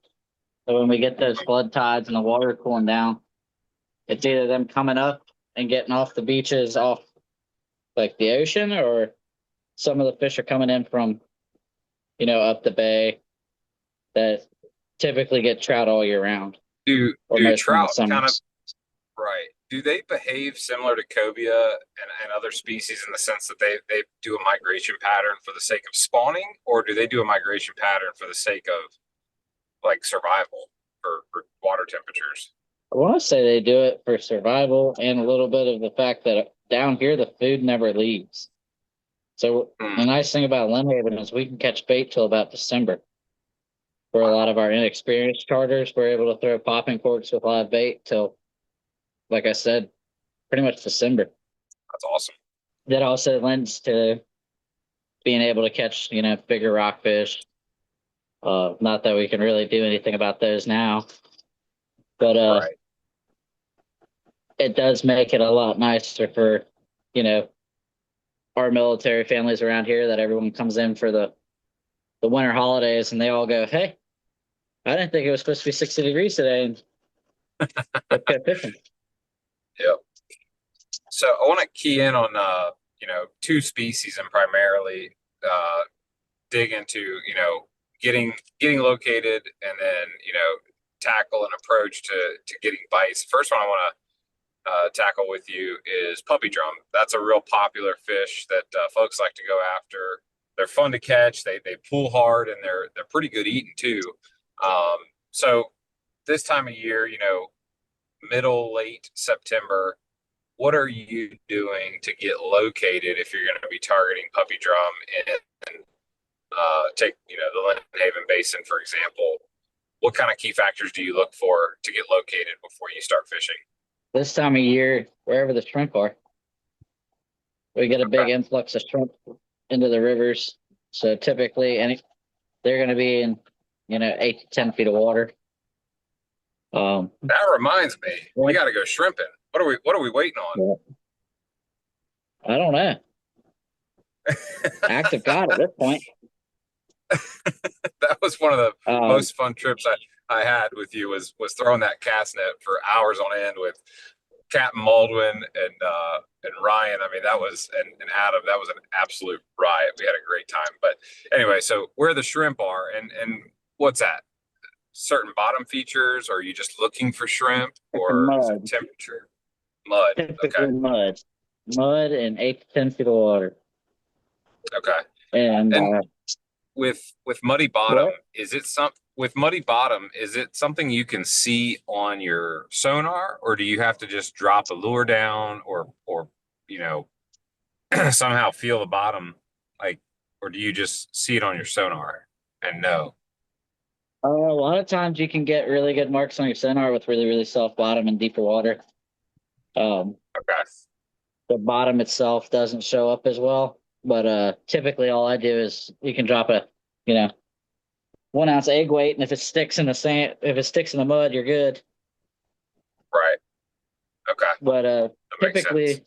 So when we get those flood tides and the water cooling down, it's either them coming up and getting off the beaches off like the ocean, or some of the fish are coming in from, up the bay that typically get trout all year round. Do trout kind of, right? Do they behave similar to cobia and other species in the sense that they do a migration pattern for the sake of spawning, or do they do a migration pattern for the sake of like survival for water temperatures? I want to say they do it for survival and a little bit of the fact that down here the food never leaves. So the nice thing about Lynnhaven is we can catch bait till about December. For a lot of our inexperienced charters, we're able to throw popping corks with live bait till, like I said, pretty much December. That's awesome. That also lends to being able to catch, bigger rockfish. Not that we can really do anything about those now, but right. It does make it a lot nicer for, our military families around here, that everyone comes in for the winter holidays and they all go, "Hey, I didn't think it was supposed to be 60 degrees today." And let's go fishing. Yep. So I want to key in on two species and primarily dig into getting located and then tackle an approach to getting bites. First one I want to tackle with you is puppy drum. That's a real popular fish that folks like to go after. They're fun to catch. They pull hard, and they're pretty good eating too. So this time of year, middle, late September. What are you doing to get located if you're going to be targeting puppy drum in, take, the Lynnhaven Basin, for example? What kind of key factors do you look for to get located before you start fishing? This time of year, wherever the shrimp are, we get a big influx of shrimp into the rivers. So typically, they're going to be in, 8 to 10 feet of water. That reminds me, we got to go shrimping. What are we waiting on? I don't know. Active God at this point. That was one of the most fun trips I had with you was throwing that cast net for hours on end with Captain Baldwin and Ryan. I mean, that was and Adam. That was an absolute riot. We had a great time. But anyway, so where the shrimp are and what's that? Certain bottom features? Or are you just looking for shrimp or is it temperature? Mud. Typically Okay. Mud and 8 to 10 feet of water. Okay. And with muddy bottom, is it something you can see on your sonar, or do you have to just drop a lure down or somehow feel the bottom, or do you just see it on your sonar and know? A lot of times you can get really good marks on your sonar with really, really soft bottom and deeper water. Okay. The bottom itself doesn't show up as well, but typically all I do is you can drop a 1 ounce egg weight, and if it sticks in the mud, you're good. Right. Okay. But typically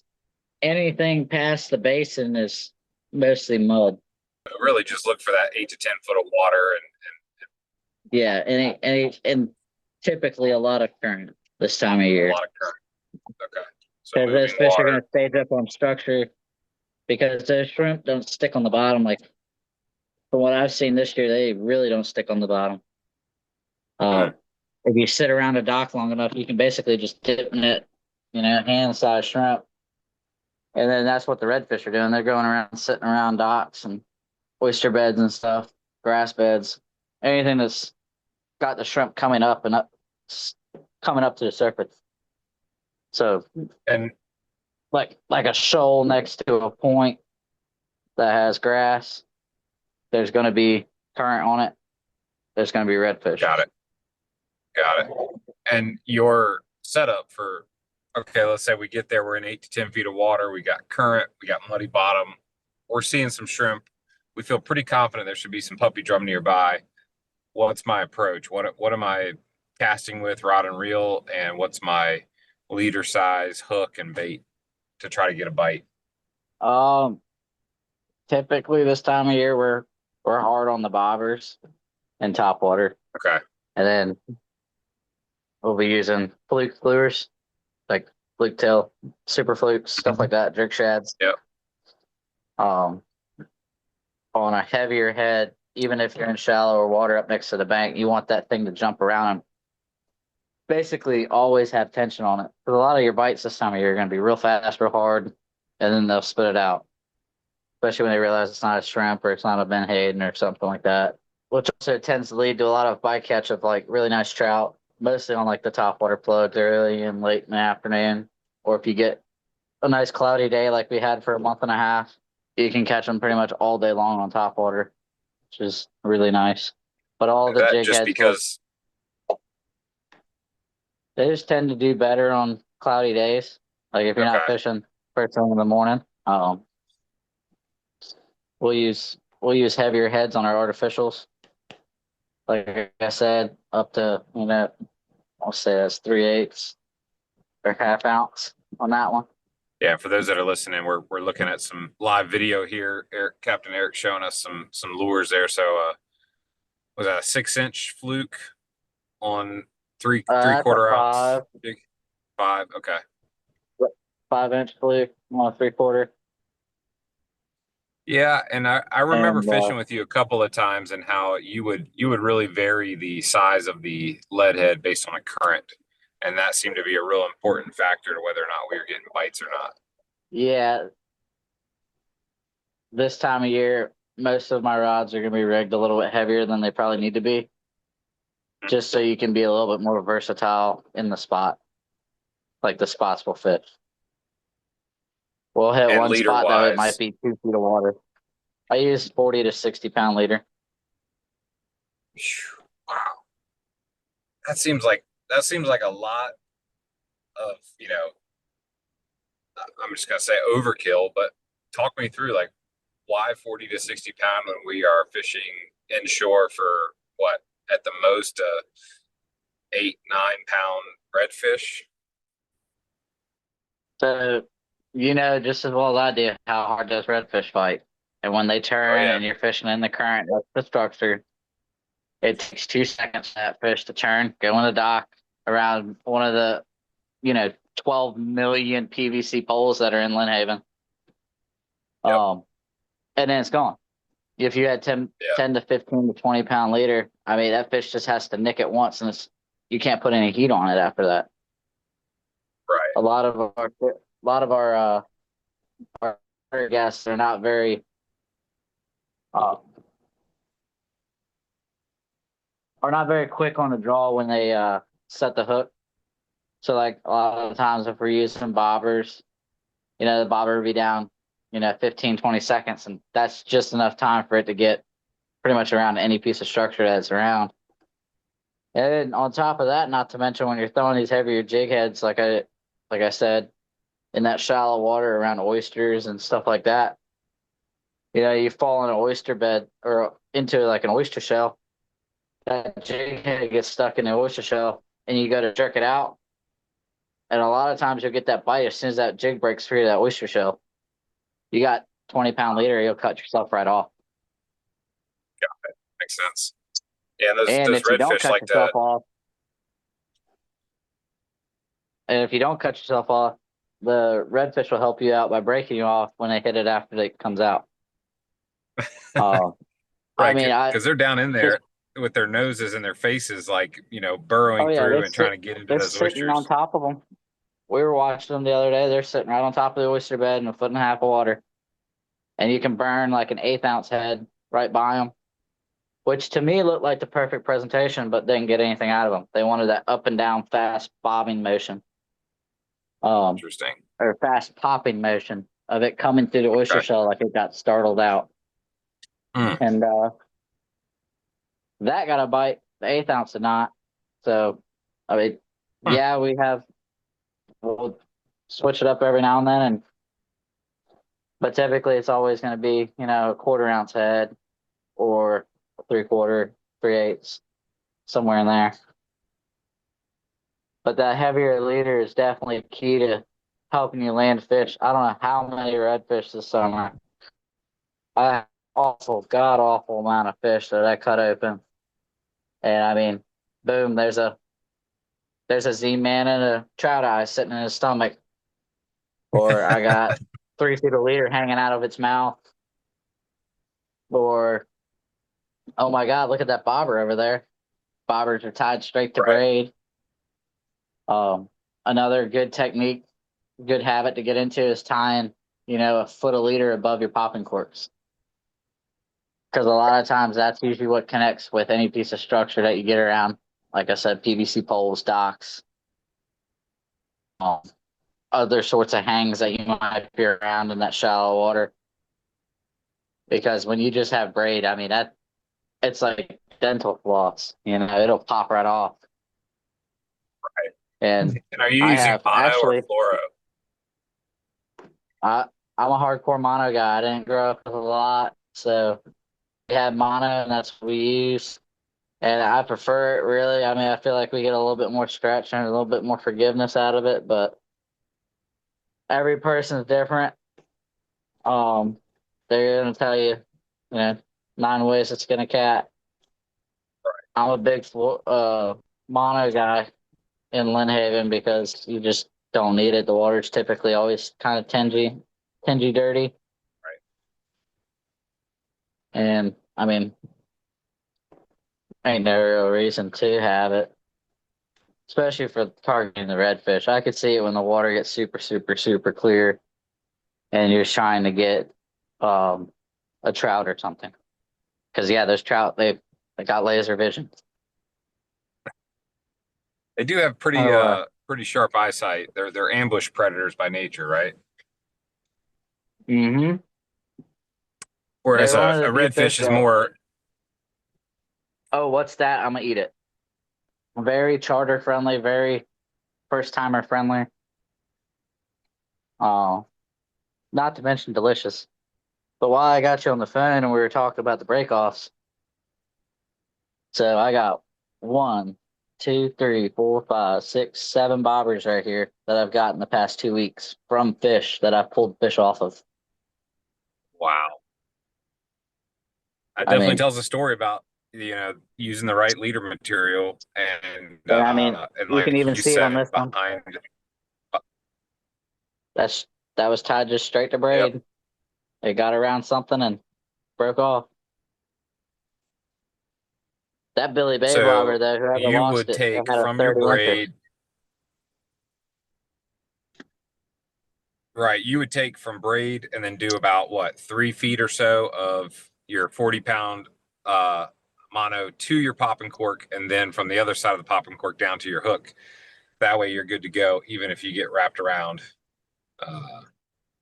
anything past the basin is mostly mud. Really just look for that 8 to 10 foot of water Yeah, and typically a lot of current this time of year. a lot of current. Okay. So Because those moving fish are water. going to stage up on structure because those shrimp don't stick on the bottom. Like from what I've seen this year, they really don't stick on the bottom. If you sit around a dock long enough, you can basically just dip in it, hand-sized shrimp. And then that's what the redfish are doing. They're going around, sitting around docks and oyster beds and stuff, grass beds, anything that's got the shrimp coming up to the surface. So, And like a shoal next to a point that has grass, there's going to be current on it. There's going to be redfish. got it. And your setup for, okay, let's say we get there, we're in 8 to 10 feet of water. We got current, we got muddy bottom. We're seeing some shrimp. We feel pretty confident there should be some puppy drum nearby. What's my approach? What am I casting with, rod and reel, and what's my leader size, hook, and bait to try to get a bite? Typically this time of year we're hard on the bobbers and top water. Okay. And then we'll be using fluke lures, like fluke tail, super flukes, stuff like that, jerk shads. Yep. On a heavier head, even if you're in shallower water up next to the bank, you want that thing to jump around and basically always have tension on it. Because a lot of your bites this time of year are going to be real fast, real hard, and then they'll spit it out. Especially when they realize it's not a shrimp or it's not a menhaden or something like that. Which also tends to lead to a lot of bycatch of like really nice trout, mostly on like the top water plugs early and late in the afternoon. Or if you get a nice cloudy day like we had for a month and a half, you can catch them pretty much all day long on top water, which is really nice. But all the jig just heads, because they just tend to do better on cloudy days. Like if you're not fishing first thing in the morning, we'll use heavier heads on our artificials. Like I said, up to I'll say that's 3/8 or half ounce on that one. Yeah, for those that are listening, we're looking at some live video here. Captain Eric showing us some lures there. So was that a 6-inch fluke on three-quarter ounce? 5. Okay. 5-inch fluke on a 3/4. Yeah, and I remember fishing with you a couple of times and how you would really vary the size of the lead head based on the current. And that seemed to be a real important factor to whether or not we were getting bites or not. Yeah. This time of year, most of my rods are going to be rigged a little bit heavier than they probably need to be, just so you can be a little bit more versatile in the spot. like the spots will fish. We'll hit And one leader spot that it might wise, be 2 feet of water. I use 40 to 60 pound leader. wow, that seems like a lot of, I'm just gonna say overkill, but talk me through like why 40 to 60 pound when we are fishing inshore for what at the most 8, 9 pound redfish. So, just as well as I do how hard those redfish fight. And when they Oh turn yeah, and you're fishing in the current, that's the structure. It takes 2 seconds for that fish to turn, go in the dock around one of the, 12 million PVC poles that are in Lynnhaven. Yep. And then it's gone. If you had 10, Yeah. 10 to 15 to 20 pound leader, I mean, that fish just has to nick it once and you can't put any heat on it after that. Right. A lot of our guests are not very quick on the draw when they set the hook. So like a lot of the times if we're using bobbers, the bobber will be down, 15, 20 seconds, and that's just enough time for it to get pretty much around any piece of structure that's around. And then on top of that, not to mention when you're throwing these heavier jig heads, like I said, in that shallow water around oysters and stuff like that, you fall in an oyster bed or into like an oyster shell, that jig head gets stuck in the oyster shell and you go to jerk it out. And a lot of times you'll get that bite as soon as that jig breaks free of that oyster shell. You got 20 pound leader, you'll cut yourself right off. Got it. Makes sense. Yeah, And those if you don't redfish cut like yourself that. off, and if you don't cut yourself off, the redfish will help you out by breaking you off when they hit it after it comes out. I Right, mean, because they're down in there with their noses and their faces, like burrowing oh yeah, through and trying to get into they're those sitting on oysters. top of them. We were watching them the other day. They're sitting right on top of the oyster bed in 1.5 feet of water, and you can burn like an 1/8 ounce head right by them, which to me looked like the perfect presentation, but didn't get anything out of them. They wanted that up and down fast bobbing motion, Interesting. or fast popping motion of it coming through the oyster Okay. shell like it got startled out. Mm. And that got a bite. The 1/8 ounce did not. So, I mean, yeah, we'll switch it up every now and then, but typically it's always going to be, a 1/4 ounce head or 3/4, 3/8, somewhere in there. But that heavier leader is definitely key to helping you land fish. I don't know how many redfish this summer. I god awful amount of fish that I cut open. And I mean, boom, there's a Z-man and a trout eye sitting in his stomach. Or I got 3 feet of leader hanging out of its mouth. Or, oh my God, look at that bobber over there. Bobbers are tied straight to braid. Another good technique, good habit to get into is tying, 1 foot of leader above your popping corks. Because a lot of times that's usually what connects with any piece of structure that you get around. Like I said, PVC poles, docks, other sorts of hangs that you might be around in that shallow water. Because when you just have braid, I mean, it's like dental floss, it'll pop right off. Right. And are you I using have mono actually, or fluoro? I'm a hardcore mono guy. I didn't grow up with a lot, so we had mono, and that's what we use. And I prefer it, really. I mean, I feel like we get a little bit more stretch and a little bit more forgiveness out of it, but every person's different. They're gonna tell you, 9 ways to skin a cat. I'm a big mono guy in Lynnhaven because you just don't need it. The water's typically always kind of tingy, dirty. Right. And I mean, ain't no real reason to have it, especially for targeting the redfish. I could see it when the water gets super, super, super clear, and you're trying to get a trout or something. Because yeah, those trout they got laser vision. They do have pretty Oh, pretty sharp eyesight. They're ambush predators by nature, right? Mm-hmm. Whereas They're one of a the few redfish fish is that, more. oh, what's that? I'm gonna eat it. Very charter friendly, very first timer friendly. Oh, not to mention delicious. But while I got you on the phone and we were talking about the break-offs, so I got 1, 2, 3, 4, 5, 6, 7 bobbers right here that I've got in the past 2 weeks from fish that I've pulled fish off of. Wow. That I definitely mean, tells a story about, using the right leader material and you can like even you see it on said, this one. behind. That was tied just straight to Yep. braid. It got around something and broke off. That Billy Bay bobber, So though, whoever you lost would it, it take had a from your 30 incher. braid, right? You would take from braid and then do about what, 3 feet or so of your 40-pound mono to your popping cork, and then from the other side of the popping cork down to your hook. That way you're good to go, even if you get wrapped around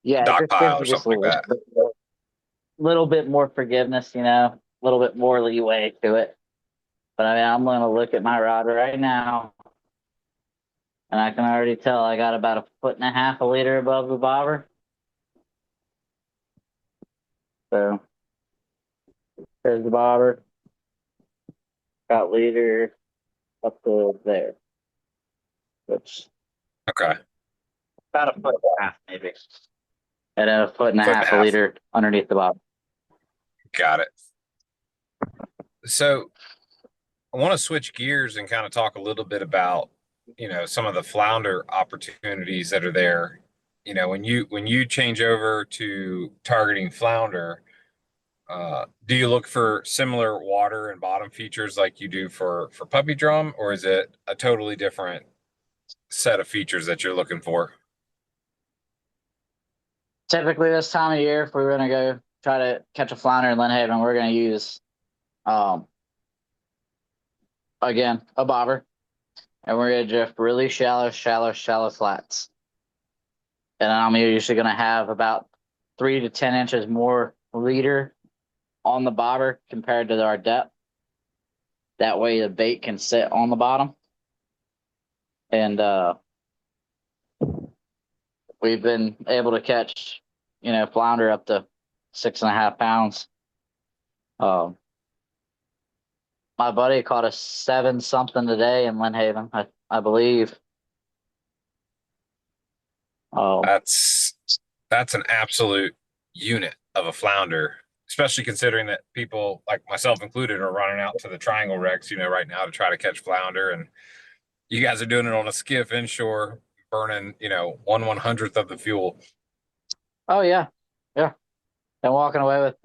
Yeah, it dock just gives pile or you just something like that. little bit more forgiveness, a little bit more leeway to it. But I mean, I'm going to look at my rod right now, and I can already tell I got about 1.5 a leader above the bobber. So there's the bobber. Got leader up to there, which Okay. about 1.5 maybe, and then 1.5 Foot and a a half. leader underneath the bobber. Got it. So I want to switch gears and kind of talk a little bit about, some of the flounder opportunities that are there. When you change over to targeting flounder, do you look for similar water and bottom features like you do for puppy drum, or is it a totally different set of features that you're looking for? Typically, this time of year, if we were going to go try to catch a flounder in Lynnhaven, we're going to use, again, a bobber, and we're going to drift really shallow flats. And I'm usually going to have about 3 to 10 inches more leader on the bobber compared to our depth. That way the bait can sit on the bottom. And we've been able to catch, flounder up to 6.5 pounds. My buddy caught a 7 something today in Lynnhaven, I believe. Oh, That's an absolute unit of a flounder, especially considering that people like myself included are running out to the triangle wrecks, right now to try to catch flounder, and you guys are doing it on a skiff inshore, burning, 1/100th of the fuel. oh yeah, yeah. And walking away with,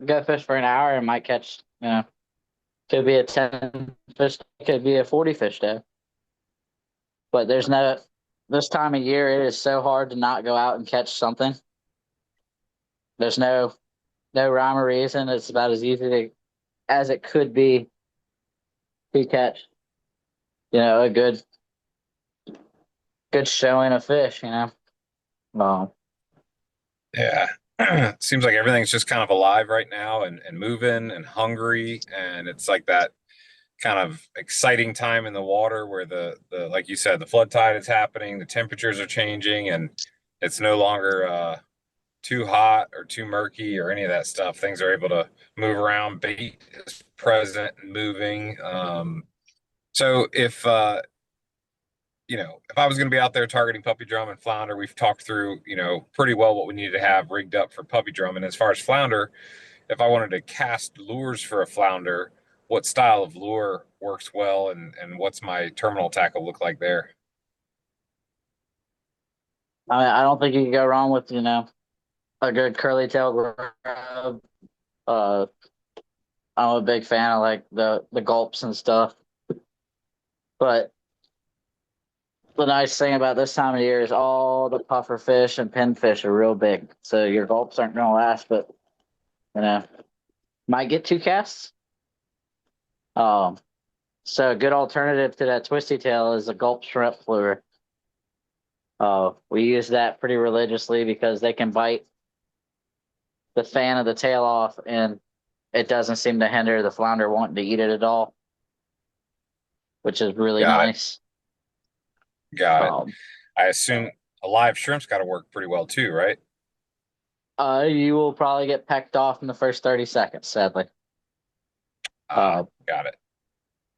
go fish for an hour and might catch, could be a 10 fish, could be a 40 fish day. But this time of year, it is so hard to not go out and catch something. There's no rhyme or reason. It's about as easy as it could be to catch, a good showing of fish, Yeah. Seems like everything's just kind of alive right now and moving and hungry. And it's like that kind of exciting time in the water where the like you said, the flood tide is happening, the temperatures are changing, and it's no longer too hot or too murky or any of that stuff. Things are able to move around. Bait is present and moving. So if I was going to be out there targeting puppy drum and flounder, we've talked through, pretty well what we needed to have rigged up for puppy drum. And as far as flounder, if I wanted to cast lures for a flounder, what style of lure works well, and what's my terminal tackle look like there? I don't think you can go wrong with, a good curly tail grub. I'm a big fan of like the gulps and stuff. But the nice thing about this time of year is all the puffer fish and pinfish are real big. So your gulps aren't going to last, but, might get 2 casts. So a good alternative to that twisty tail is a gulp shrimp lure. We use that pretty religiously because they can bite the fan of the tail off, and it doesn't seem to hinder the flounder wanting to eat it at all, which is really Got it. nice. Got it. I assume a live shrimp's got to work pretty well too, right? You will probably get pecked off in the first 30 seconds, sadly. Got it.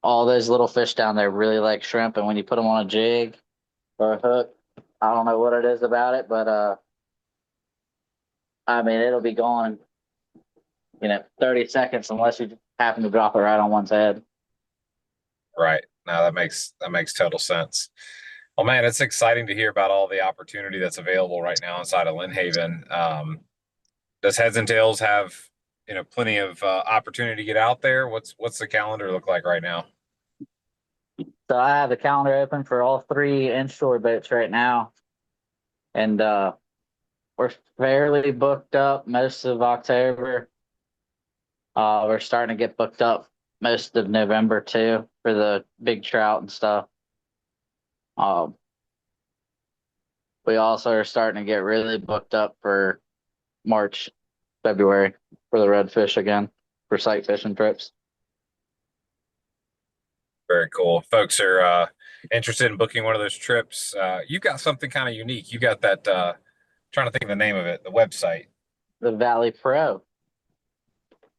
All those little fish down there really like shrimp, and when you put them on a jig or a hook, I don't know what it is about it, but I mean, it'll be gone in 30 seconds unless you happen to drop it right on one's head. Right. No, that makes total sense. Well, man, it's exciting to hear about all the opportunity that's available right now inside of Lynnhaven. Does Heads and Tails have, plenty of opportunity to get out there? What's the calendar look like right now? So I have the calendar open for all 3 inshore boats right now, and we're fairly booked up most of October. We're starting to get booked up most of November too for the big trout and stuff. We also are starting to get really booked up for March, February for the redfish again for sight fishing trips. Very cool. Folks are interested in booking one of those trips. You got something kind of unique. You got that, trying to think of the name of it, the website. The Valley Pro.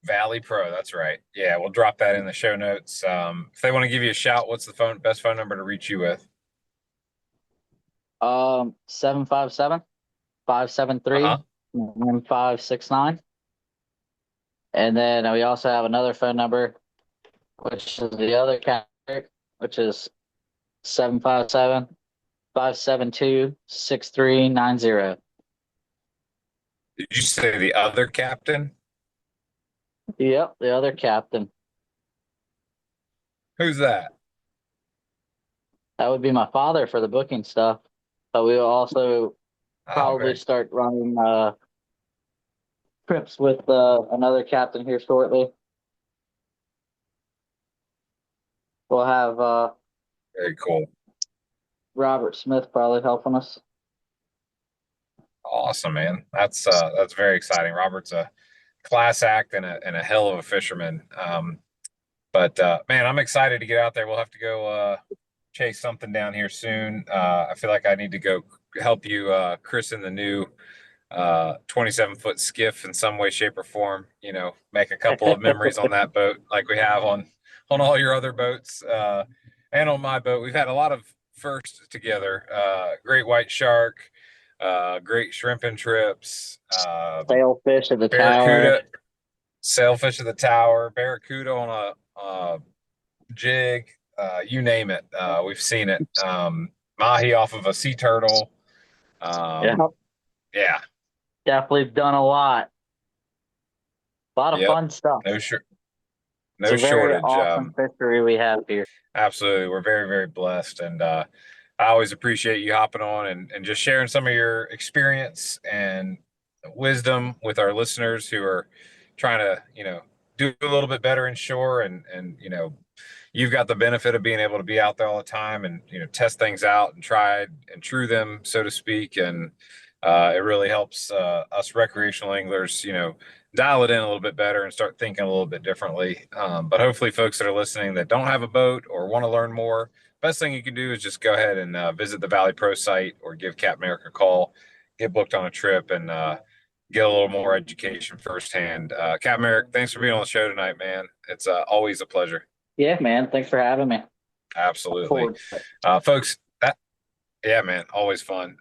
Valley Pro, that's right. Yeah, we'll drop that in the show notes. If they want to give you a shout, what's the best phone number to reach you with? 757-573-1569. And then we also have another phone number, which is the other category, which is 757-572-6390. Did you say the other captain? Yep, the other captain. Who's that? That would be my father for the booking stuff. But we will also probably Okay. start running trips with another captain here shortly. We'll have Very cool. Robert Smith probably helping us. Awesome, man. That's very exciting. Robert's a class act and a hell of a fisherman. But man, I'm excited to get out there. We'll have to go chase something down here soon. I feel like I need to go help you christen the new 27-foot skiff in some way, shape, or form. Make a couple of memories on that boat, like we have on all your other boats, and on my boat. We've had a lot of firsts together. Great white shark, great shrimping trips, Sailfish at the barracuda, tower. sailfish at the tower, barracuda on a jig, you name it. We've seen it. Mahi off of a sea turtle. Yeah. Definitely done a lot. A lot of Yep. fun stuff. No It's no a very shortage. awesome fishery we have here. Absolutely. We're very, very blessed. And I always appreciate you hopping on and just sharing some of your experience and wisdom with our listeners who are trying to, do a little bit better inshore, and you've got the benefit of being able to be out there all the time and test things out and try and true them, so to speak. And it really helps us recreational anglers, dial it in a little bit better and start thinking a little bit differently. But hopefully, folks that are listening that don't have a boat or want to learn more, best thing you can do is just go ahead and visit the Valley Pro site or give Captain Merrick a call, get booked on a trip, and get a little more education firsthand. Captain Merrick, thanks for being on the show tonight, man. It's always a pleasure. Yeah, man. Thanks for having me. Absolutely. Folks, yeah, man, always fun.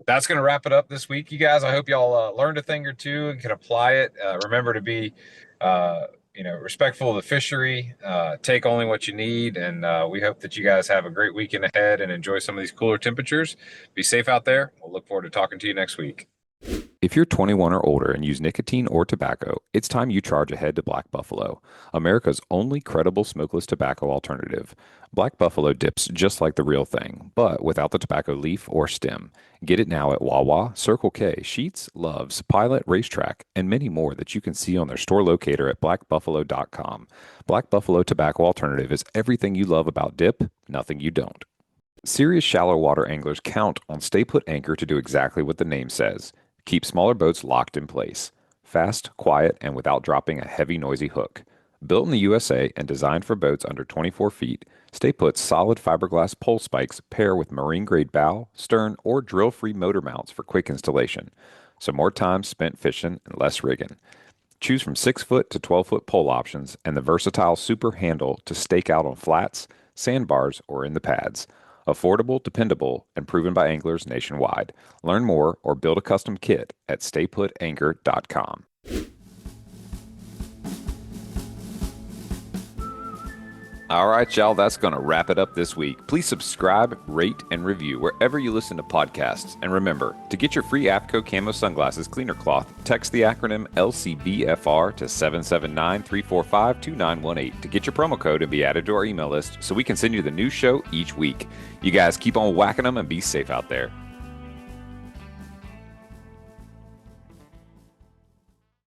That's going to wrap it up this week, you guys. I hope y'all learned a thing or two and can apply it. Remember to be, respectful of the fishery. Take only what you need, and we hope that you guys have a great weekend ahead and enjoy some of these cooler temperatures. Be safe out there. We'll look forward to talking to you next week. If you're 21 or older and use nicotine or tobacco, it's time you charge ahead to Black Buffalo, America's only credible smokeless tobacco alternative. Black Buffalo dips just like the real thing, but without the tobacco leaf or stem. Get it now at Wawa, Circle K, Sheetz, Love's, Pilot, Racetrack, and many more that you can see on their store locator at blackbuffalo.com. Black Buffalo Tobacco Alternative is everything you love about dip, nothing you don't. Serious shallow water anglers count on Stay Put Anchor to do exactly what the name says. Keep smaller boats locked in place. Fast, quiet, and without dropping a heavy, noisy hook. Built in the USA and designed for boats under 24 feet, Stay Put's solid fiberglass pole spikes pair with marine-grade bow, stern, or drill-free motor mounts for quick installation. So more time spent fishing and less rigging. Choose from 6-foot to 12-foot pole options and the versatile super handle to stake out on flats, sandbars, or in the pads. Affordable, dependable, and proven by anglers nationwide. Learn more or build a custom kit at stayputanchor.com. All right, y'all, that's going to wrap it up this week. Please subscribe, rate, and review wherever you listen to podcasts. And remember, to get your free AFCO Camo Sunglasses Cleaner Cloth, text the acronym LCBFR to 779-345-2918 to get your promo code and be added to our email list so we can send you the new show each week. You guys keep on whacking them and be safe out there.